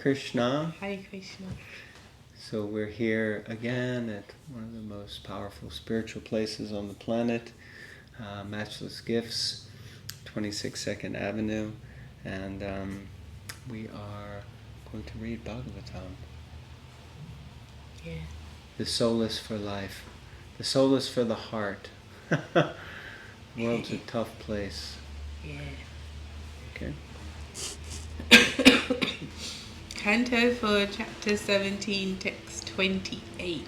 Krishna. Hare Krishna. So we're here again at one of the most powerful spiritual places on the planet, Matchless Gifts, 26 Second Avenue, and we are going to read Bhagavatam. Yeah. The solace for life, the solace for the heart. World's a tough place. Yeah. Okay. Canto 4, Chapter 17, Text 28.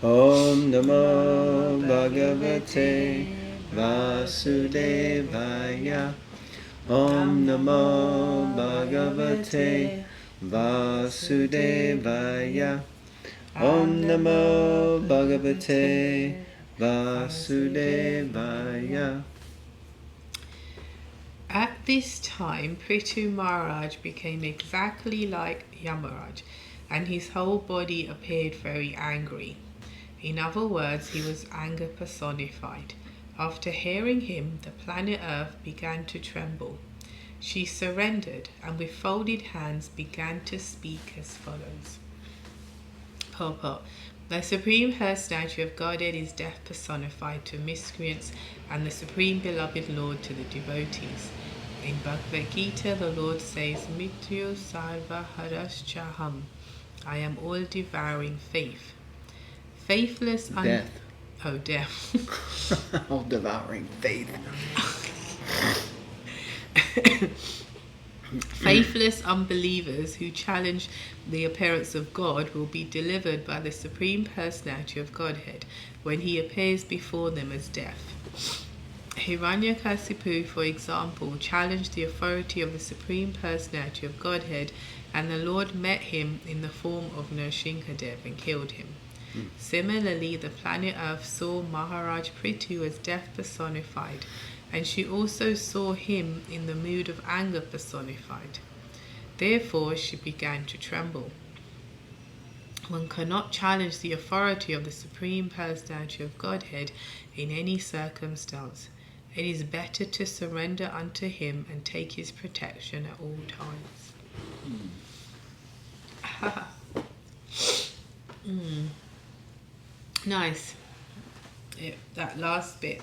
Om Namo Bhagavate Vasudevaya. Om Namo Bhagavate Vasudevaya. Om Namo Bhagavate Vasudevaya. At this time, Prithu Maharaj became exactly like Yamaraj, and his whole body appeared very angry. In other words, he was anger personified. After hearing him, the planet Earth began to tremble. She surrendered and with folded hands began to speak as follows. Purport. The Supreme Personality of Godhead is death personified to miscreants and the Supreme Beloved Lord to the devotees. In Bhagavad Gita, the Lord says, Mityu Sarva Haraschaham. I am all devouring faith. Faithless Death. Death. All devouring faith. Faithless unbelievers who challenge the appearance of God will be delivered by the Supreme Personality of Godhead when he appears before them as death. Hiranyakasipu, for example, challenged the authority of the Supreme Personality of Godhead, and the Lord met him in the form of Nrsimhadev and killed him. Similarly, the planet Earth saw Maharaj Prithu as death personified, and she also saw him in the mood of anger personified. Therefore, she began to tremble. One cannot challenge the authority of the Supreme Personality of Godhead in any circumstance. It is better to surrender unto him and take his protection at all times. Nice. That last bit.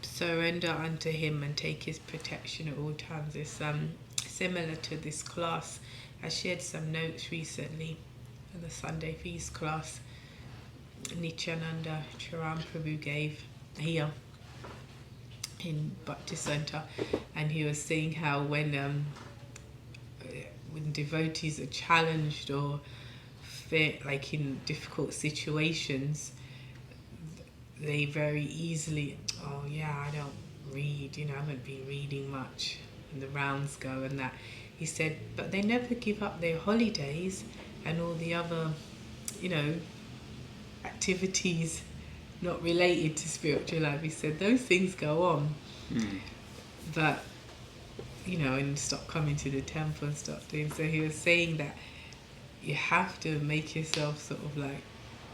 Surrender unto him and take his protection at all times is similar to this class. I shared some notes recently in the Sunday Feast class Nityananda Charan Prabhu gave here in Bhakti Center, and he was saying how when devotees are challenged or like in difficult situations, they very easily, oh yeah, I don't read, I haven't been reading much, and the rounds go and that. He said, but they never give up their holidays and all the other, activities not related to spiritual life. He said, those things go on, but, and stop coming to the temple and stop doing. So he was saying that you have to make yourself sort of like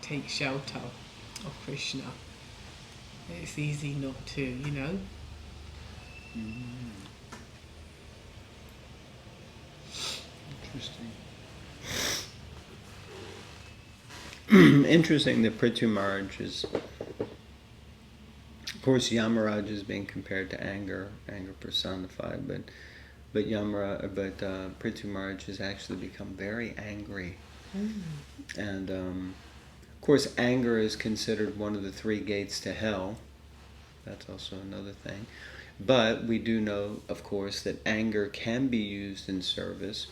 take shelter of Krishna. It's easy not to, Interesting. Interesting that Prithu Maharaj is, of course, Yamaraj is being compared to anger personified, but Prithu Maharaj has actually become very angry. And of course, anger is considered one of the 3 gates to hell. That's also another thing. But we do know, of course, that anger can be used in service.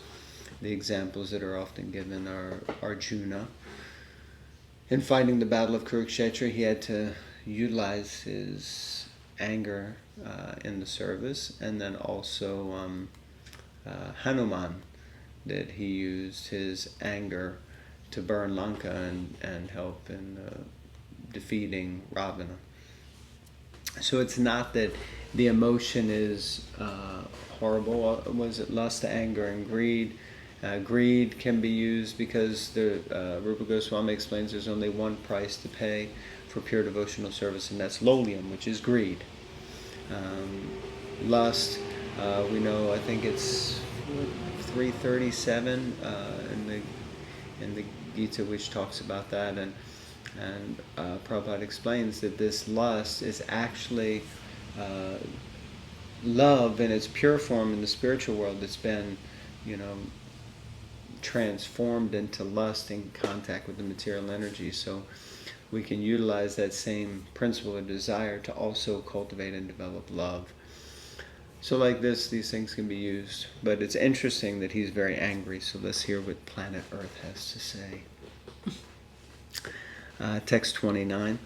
The examples that are often given are Arjuna. In fighting the Battle of Kurukshetra, he had to utilize his anger in the service, and then also Hanuman, that he used his anger to burn Lanka and help in defeating Ravana. So it's not that the emotion is horrible. Was it lust, anger, and greed? Greed can be used because Rupa Goswami explains there's only one price to pay for pure devotional service, and that's lolium, which is greed. Lust, we know, I think it's 337 in the Gita, which talks about that, and Prabhupada explains that this lust is actually love in its pure form in the spiritual world that's been, transformed into lust in contact with the material energy. So we can utilize that same principle of desire to also cultivate and develop love. So like this, these things can be used. But it's interesting that he's very angry. So let's hear what planet Earth has to say. Text 29.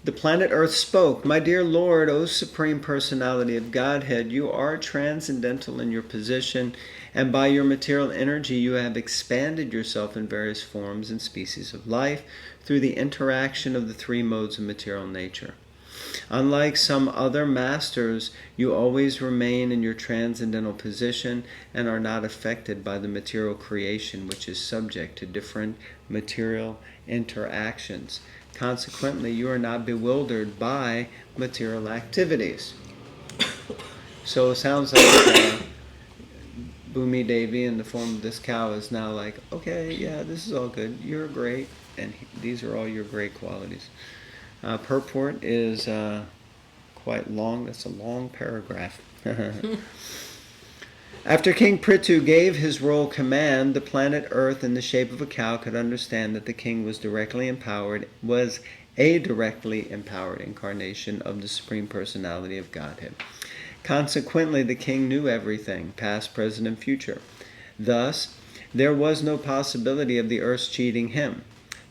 The planet Earth spoke, "My dear Lord, O Supreme Personality of Godhead, you are transcendental in your position, and by your material energy you have expanded yourself in various forms and species of life through the interaction of the three modes of material nature. Unlike some other masters, you always remain in your transcendental position and are not affected by the material creation, which is subject to different material interactions. Consequently, you are not bewildered by material activities." So it sounds like Bhumi Devi in the form of this cow is now like, okay, yeah, this is all good. You're great, and these are all your great qualities. Purport is quite long. That's a long paragraph. After King Prithu gave his royal command, the planet Earth in the shape of a cow could understand that the king was a directly empowered incarnation of the Supreme Personality of Godhead. Consequently, the king knew everything, past, present, and future. Thus, there was no possibility of the earth cheating him.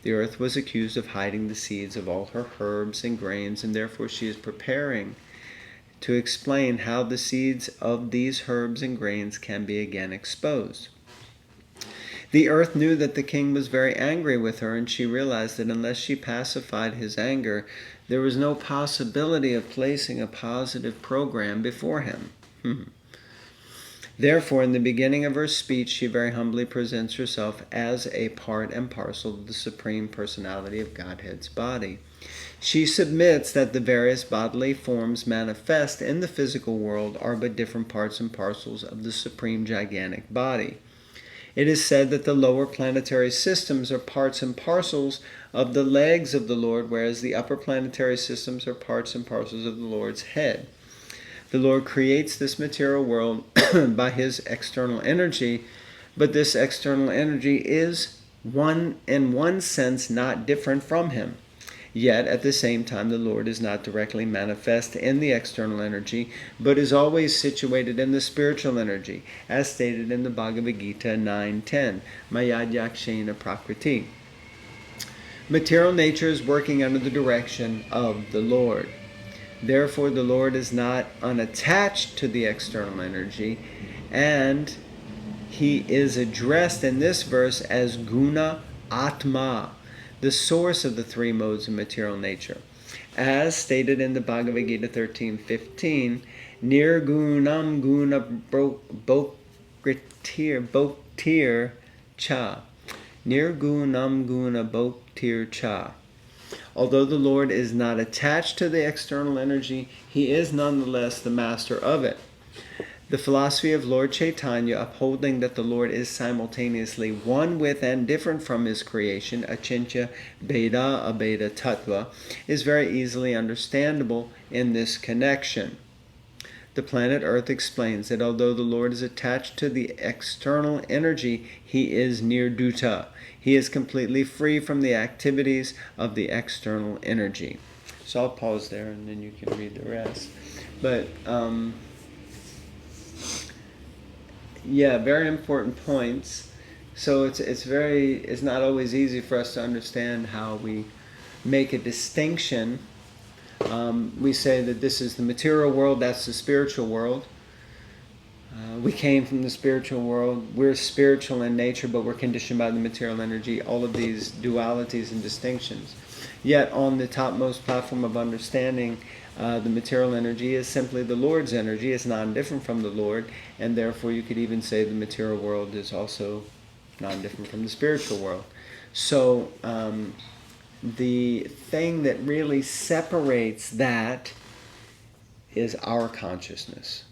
The earth was accused of hiding the seeds of all her herbs and grains, and therefore she is preparing to explain how the seeds of these herbs and grains can be again exposed. The earth knew that the king was very angry with her, and she realized that unless she pacified his anger, there was no possibility of placing a positive program before him. Therefore, in the beginning of her speech, she very humbly presents herself as a part and parcel of the Supreme Personality of Godhead's body. She submits that the various bodily forms manifest in the physical world are but different parts and parcels of the Supreme Gigantic Body. It is said that the lower planetary systems are parts and parcels of the legs of the Lord, whereas the upper planetary systems are parts and parcels of the Lord's head. The Lord creates this material world by his external energy, but this external energy is in one sense not different from him. Yet, at the same time, the Lord is not directly manifest in the external energy, but is always situated in the spiritual energy, as stated in the Bhagavad Gita 9:10, Mayadhyakshena Prakriti. Material nature is working under the direction of the Lord. Therefore, the Lord is not unattached to the external energy, and he is addressed in this verse as Guna Atma, the source of the three modes of material nature. As stated in the Bhagavad Gita 13:15, Nirgunam Guna Bhoktir Cha. Nirgunam Guna Bhoktir Cha. Although the Lord is not attached to the external energy, he is nonetheless the master of it. The philosophy of Lord Chaitanya, upholding that the Lord is simultaneously one with and different from his creation, Achintya Bheda Abheda Tattva, is very easily understandable in this connection. The planet Earth explains that although the Lord is attached to the external energy, he is nirduta. He is completely free from the activities of the external energy. So I'll pause there and then you can read the rest. But very important points. So it's not always easy for us to understand how we make a distinction. We say that this is the material world, that's the spiritual world. We came from the spiritual world. We're spiritual in nature, but we're conditioned by the material energy. All of these dualities and distinctions. Yet on the topmost platform of understanding, the material energy is simply the Lord's energy. It's non-different from the Lord, and therefore you could even say the material world is also non-different from the spiritual world. So the thing that really separates that is our consciousness.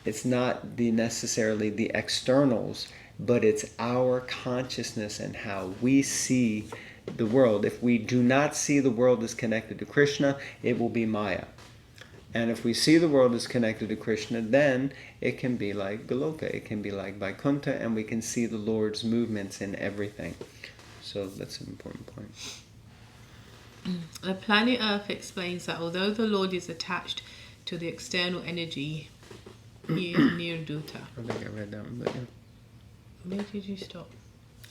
It's not necessarily the externals. but it's our consciousness and how we see the world. If we do not see the world as connected to Krishna, it will be Maya. And if we see the world as connected to Krishna, then it can be like Goloka, it can be like Vaikuntha, and we can see the Lord's movements in everything. So that's an important point. The planet Earth explains that although the Lord is attached to the external energy, he is nirduta. I think I read that one, but yeah. Where did you stop?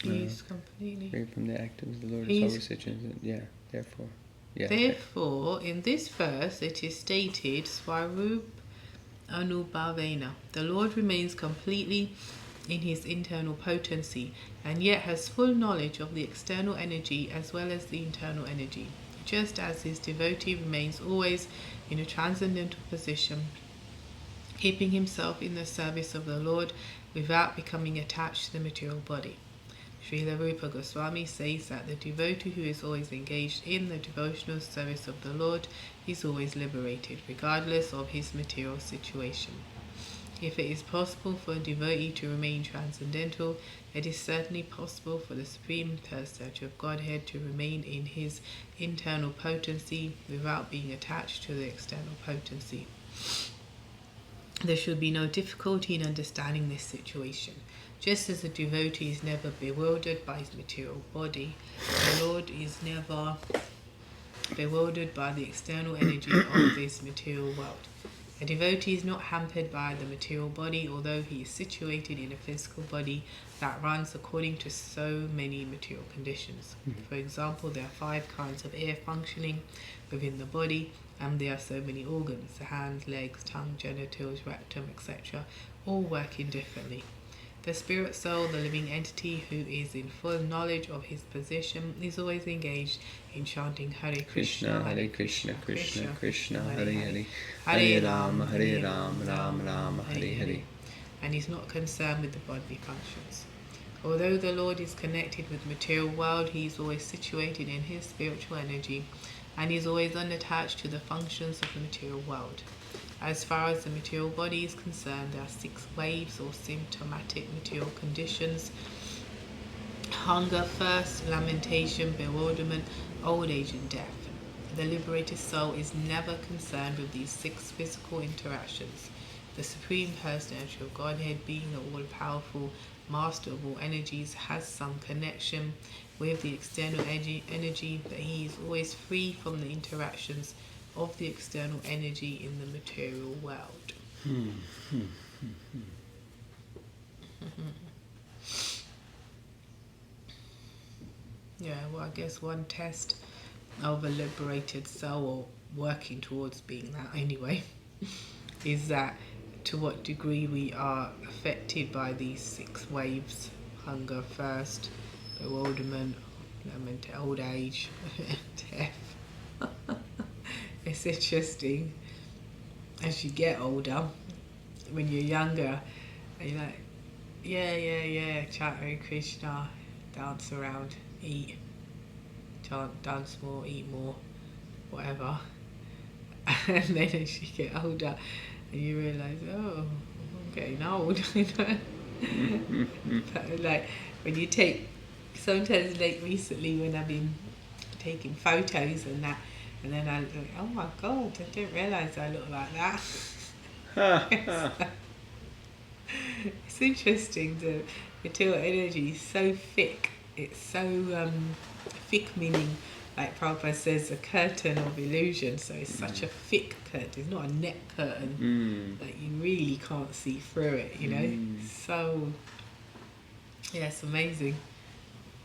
He's completely... Read from the actions, the Lord is always situated. Yeah, therefore. Yeah. Therefore, in this verse, it is stated, Swarup Anubhavena. The Lord remains completely in his internal potency, and yet has full knowledge of the external energy as well as the internal energy, just as his devotee remains always in a transcendental position, keeping himself in the service of the Lord without becoming attached to the material body. Srila Rupa Goswami says that the devotee who is always engaged in the devotional service of the Lord is always liberated, regardless of his material situation. If it is possible for a devotee to remain transcendental, it is certainly possible for the Supreme Personality of Godhead to remain in his internal potency without being attached to the external potency. There should be no difficulty in understanding this situation. Just as a devotee is never bewildered by his material body, the Lord is never bewildered by the external energy of this material world. A devotee is not hampered by the material body, although he is situated in a physical body that runs according to so many material conditions. For example, there are 5 kinds of air functioning within the body, and there are so many organs, the hands, legs, tongue, genitals, rectum, etc., all working differently. The spirit soul, the living entity who is in full knowledge of his position, is always engaged in chanting Hare Krishna, Hare Krishna, Krishna Krishna, Hare Hare, Hare Rama, Hare Rama, Rama Rama, Hare Hare, and is not concerned with the bodily functions. Although the Lord is connected with the material world, he is always situated in his spiritual energy, and is always unattached to the functions of the material world. As far as the material body is concerned, there are 6 waves or symptomatic material conditions: hunger, thirst, lamentation, bewilderment, old age, and death. The liberated soul is never concerned with these 6 physical interactions. The Supreme Personality of Godhead, being the all-powerful master of all energies, has some connection with the external energy, but he is always free from the interactions of the external energy in the material world. Yeah, well, I guess one test of a liberated soul, or working towards being that anyway, is that to what degree we are affected by these 6 waves: hunger, thirst, bewilderment, old age, death. It's interesting, as you get older, when you're younger, and you're like, yeah, chant Hare Krishna, dance around, eat, chant, dance more, eat more, whatever. And then as you get older, and you realise, oh, I'm getting old, you know. But like, when you take, sometimes like recently when I've been taking photos and that, and then I look, oh my God, I didn't realise I look like that. It's interesting, the material energy is so thick. It's so thick, meaning, like Prabhupada says, a curtain of illusion. So it's such a thick curtain. It's not a net curtain that you really can't see through it, you know. So, yeah, it's amazing.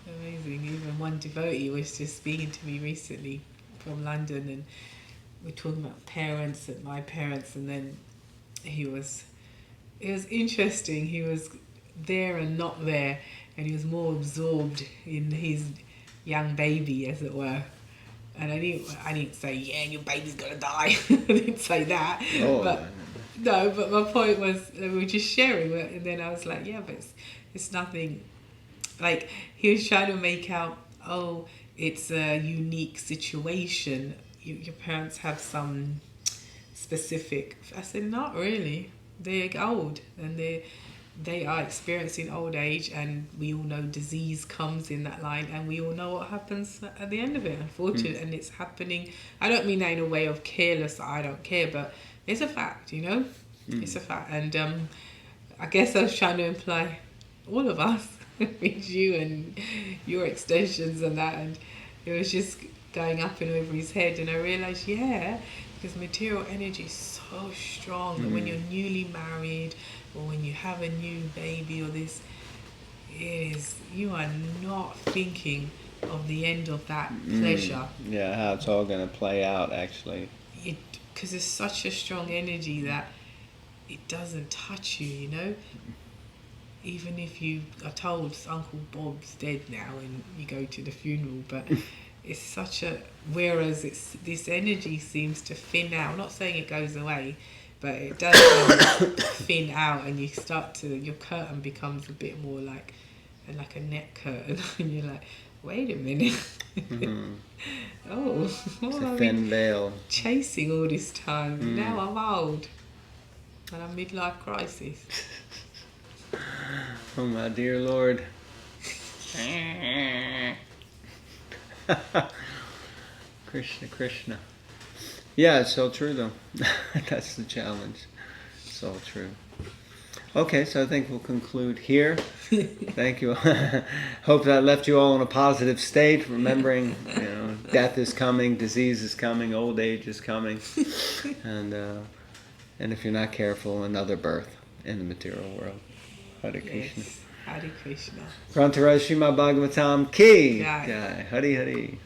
Amazing. Even one devotee was just speaking to me recently from London, and we're talking about parents and my parents, and then it was interesting. He was there and not there, and he was more absorbed in his young baby, as it were. And I didn't say, yeah, your baby's gonna die. I didn't say that. But my point was, we were just sharing, and then I was like, yeah, but it's nothing. Like, he was trying to make out, oh, it's a unique situation. Your parents have some specific. I said, not really. They're old, and they are experiencing old age, and we all know disease comes in that line, and we all know what happens at the end of it, unfortunately. And it's happening. I don't mean that in a way of careless, I don't care, but it's a fact, you know. It's a fact. And I guess I was trying to imply all of us, means you and your extensions and that, and it was just going up and over his head, and I realised, yeah, because material energy is so strong that when you're newly married or when you have a new baby or this, you are not thinking of the end of that pleasure. Yeah, how it's all going to play out, actually. Because it's such a strong energy that it doesn't touch you, you know. Even if you are told Uncle Bob's dead now and you go to the funeral, but it's such a... Whereas this energy seems to thin out. I'm not saying it goes away, but it does thin out, and you start to... Your curtain becomes a bit more like a net curtain, and you're like, wait a minute. Oh, It's a thin veil. Chasing all this time. Now I'm old. And I'm midlife crisis. Oh my dear Lord. Krishna, Krishna. Yeah, it's so true though. That's the challenge. It's all true. Okay, so I think we'll conclude here. Thank you. Hope that left you all in a positive state, remembering, death is coming, disease is coming, old age is coming, and if you're not careful, another birth in the material world. Hare Krishna. Yes. Hare Krishna. Grantaraj Srimad Bhagavatam Ki Jai. Jai. Hare Hare.